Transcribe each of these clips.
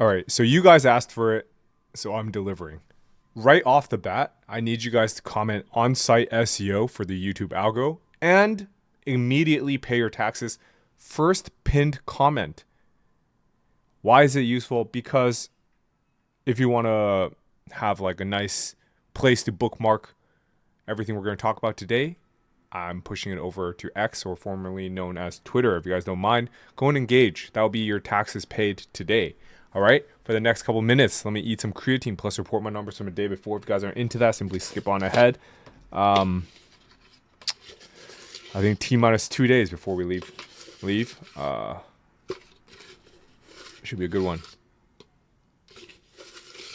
All right, so you guys asked for it, so I'm delivering. Right off the bat, I need you guys to comment on-site SEO for the YouTube algo and immediately pay your taxes. First pinned comment. Why is it useful? Because if you want to have like a nice place to bookmark everything we're going to talk about today, I'm pushing it over to X, or formerly known as Twitter. If you guys don't mind, go and engage. That will be your taxes paid today. All right. For the next couple minutes, let me eat some creatine plus report my numbers from the day before. If you guys are into that, simply skip on ahead. I think T-minus 2 days before we leave. Should be a good one.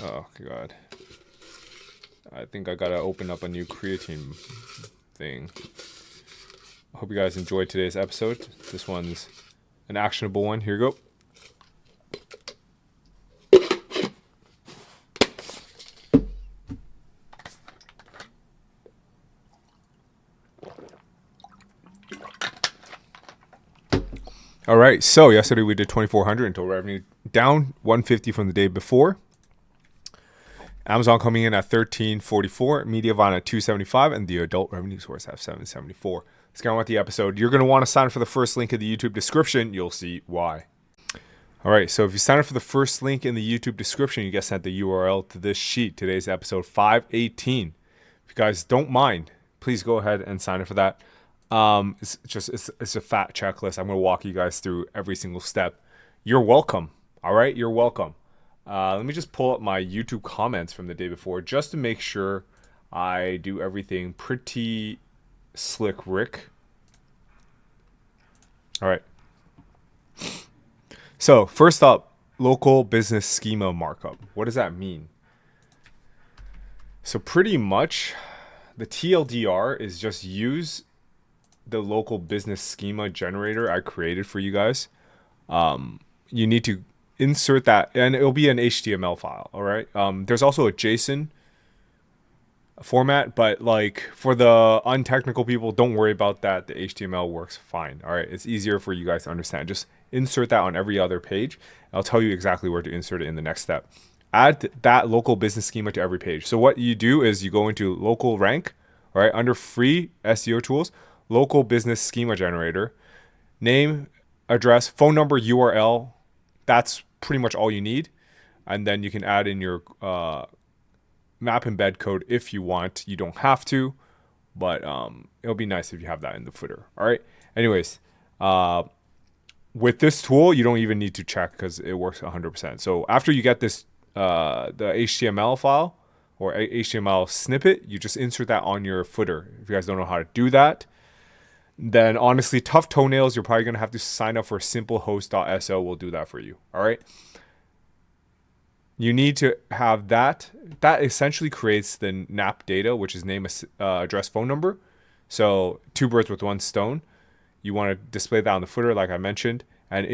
Oh God. I think I gotta open up a new creatine thing. I hope you guys enjoyed today's episode. This one's an actionable one. Here you go. All right, so yesterday we did 2,400 in total revenue, down 150 from the day before. Amazon coming in at 1344, Mediavine at 275, and the adult revenue source at 774. Let's get on with the episode. You're going to want to sign up for the first link in the YouTube description. You'll see why. All right, so if you sign up for the first link in the YouTube description, you get sent the URL to this sheet. Today's episode 518. If you guys don't mind, please go ahead and sign up for that. It's a fat checklist. I'm going to walk you guys through every single step. You're welcome. All right, you're welcome. Let me just pull up my YouTube comments from the day before just to make sure I do everything pretty slick Rick. All right. So first up, local business schema markup. What does that mean? So pretty much the TLDR is just use the local business schema generator I created for you guys. You need to insert that, and it'll be an HTML file. All right. There's also a JSON format, but like for the untechnical people, don't worry about that. The HTML works fine. All right. It's easier for you guys to understand. Just insert that on every other page. I'll tell you exactly where to insert it in the next step. Add that local business schema to every page. So what you do is you go into local rank, all right, under free SEO tools, local business schema generator, name, address, phone number, URL. That's pretty much all you need. And then you can add in your map embed code if you want. You don't have to, but it'll be nice if you have that in the footer. All right. Anyways, with this tool, you don't even need to check because it works 100%. So after you get this, the HTML file or HTML snippet, you just insert that on your footer. If you guys don't know how to do that, then honestly, tough toenails, you're probably going to have to sign up for simplehost.so. We'll do that for you. All right. You need to have that. That essentially creates the NAP data, which is name, address, phone number. So 2 birds with 1 stone. You want to display that on the footer, like I mentioned, and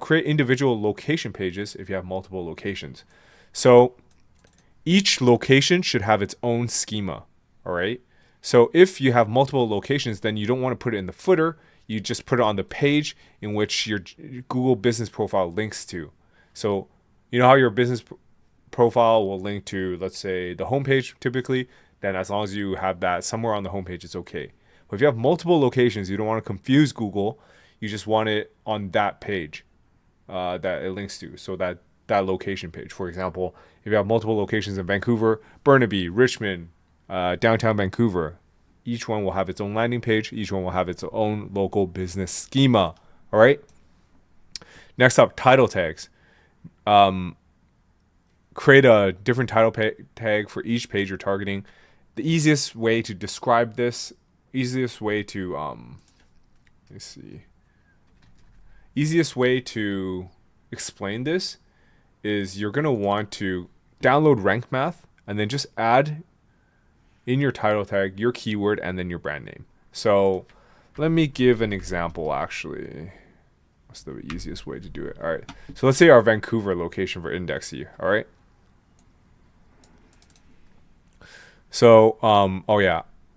create individual location pages if you have multiple locations. So each location should have its own schema. All right. So if you have multiple locations, then you don't want to put it in the footer. You just put it on the page in which your Google business profile links to. So you know how your business profile will link to, let's say, the homepage typically, then as long as you have that somewhere on the homepage, it's okay. But if you have multiple locations, you don't want to confuse Google. You just want it on that page that it links to. So that location page, for example, if you have multiple locations in Vancouver, Burnaby, Richmond, downtown Vancouver, each one will have its own landing page. Each one will have its own local business schema. All right. Next up, title tags. Create a different title tag for each page you're targeting. The easiest way to describe this, easiest way to explain this is you're going to want to download Rank Math and then just add in your title tag your keyword and then your brand name. So let me give an example actually. What's the easiest way to do it? All right. So let's say our Vancouver location for indexy. All right. So,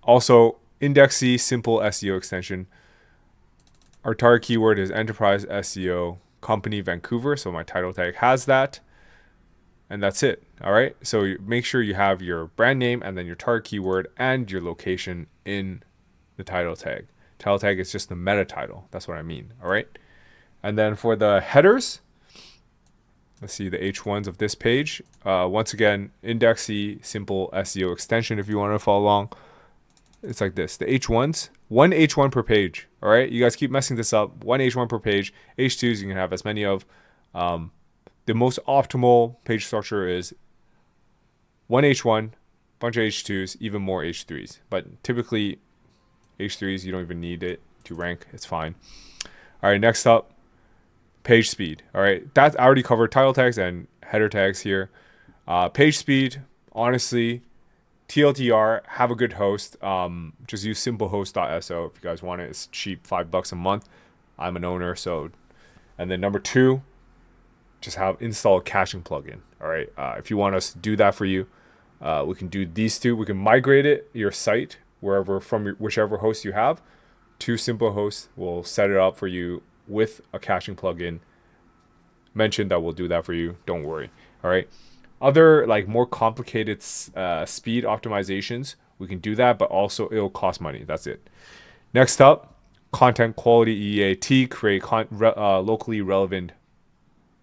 also indexy simple SEO extension. Our target keyword is enterprise SEO company Vancouver. So my title tag has that. and that's it. All right. So make sure you have your brand name and then your target keyword and your location in the title tag. Title tag is just the meta title. That's what I mean. All right. And then for the headers, let's see the H1s of this page. Once again, indexy, simple SEO extension if you want to follow along. It's like this. The H1s, one H1 per page. All right. You guys keep messing this up. One H1 per page. H2s you can have as many of. The most optimal page structure is one H1, bunch of H2s, even more H3s. But typically, H3s, you don't even need it to rank. It's fine. All right, next up, page speed. All right, that I already covered title tags and header tags here. Page speed, honestly, TLDR, have a good host. Just use simplehost.so if you guys want it. It's cheap, $5 a month. I'm an owner, so. And then number 2, just have install a caching plugin. All right. If you want us to do that for you, we can do these 2. We can migrate your site wherever from whichever host you have to Simplehost. We'll set it up for you with a caching plugin. Mentioned that we'll do that for you. Don't worry. All right. Other like more complicated speed optimizations, we can do that, but also it'll cost money. That's it. Next up, content quality EAT, create locally relevant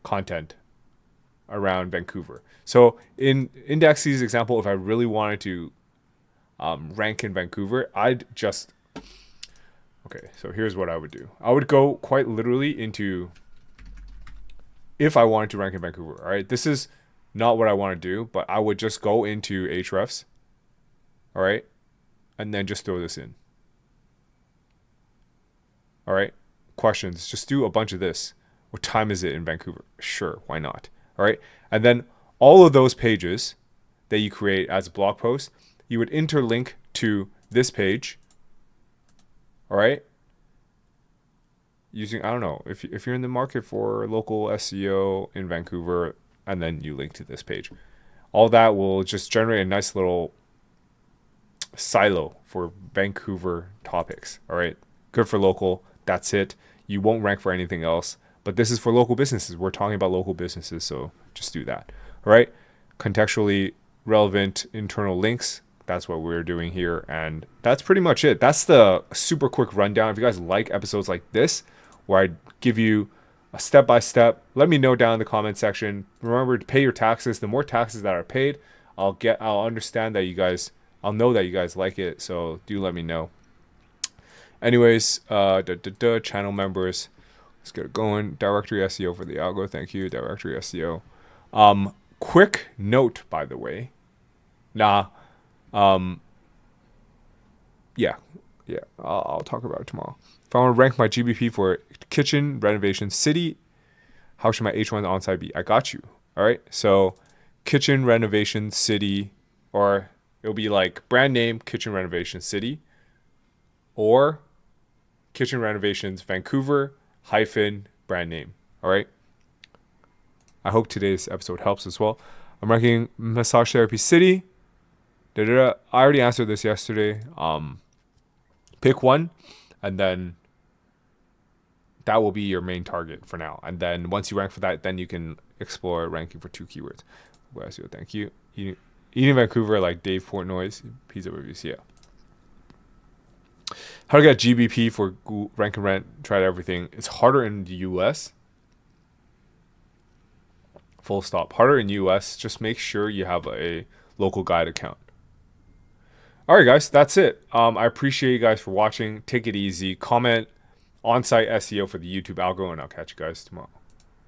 content around Vancouver. So in Indexy's example, if I really wanted to rank in Vancouver, I'd just, okay, so here's what I would do. I would go quite literally into, if I wanted to rank in Vancouver, all right? This is not what I want to do, but I would just go into Ahrefs, all right? And then just throw this in. All right, questions, just do a bunch of this. What time is it in Vancouver? Sure, why not? All right. And then all of those pages that you create as a blog post, you would interlink to this page. All right. Using, I don't know, if you're in the market for local SEO in Vancouver, and then you link to this page. All that will just generate a nice little silo for Vancouver topics. All right. Good for local. That's it. You won't rank for anything else. But this is for local businesses. We're talking about local businesses, so just do that. All right. Contextually relevant internal links. That's what we're doing here. And that's pretty much it. That's the super quick rundown. If you guys like episodes like this, where I give you a step-by-step, let me know down in the comment section. Remember to pay your taxes. The more taxes that are paid, I'll understand that you guys, I'll know that you guys like it. So do let me know. Anyways, channel members. Let's get it going. Directory SEO for the algo. Thank you. Directory SEO. Quick note, by the way. Yeah. I'll talk about it tomorrow. If I want to rank my GBP for kitchen renovation city, how should my H1 on-site be? I got you. All right. So kitchen renovation city, or it'll be like brand name kitchen renovation city, or kitchen renovations Vancouver hyphen brand name. All right. I hope today's episode helps as well. I'm ranking massage therapy city. I already answered this yesterday. Pick one, and then that will be your main target for now. And then once you rank for that, then you can explore ranking for 2 keywords. Thank you. Eating Vancouver, like Dave Portnoy's pizza reviews. Yeah. How to get GBP for Google rank and rent? Tried everything. It's harder in the US. Full stop. Harder in US. Just make sure you have a local guide account. All right, guys, that's it. I appreciate you guys for watching. Take it easy. Comment on-site SEO for the YouTube algo, and I'll catch you guys tomorrow.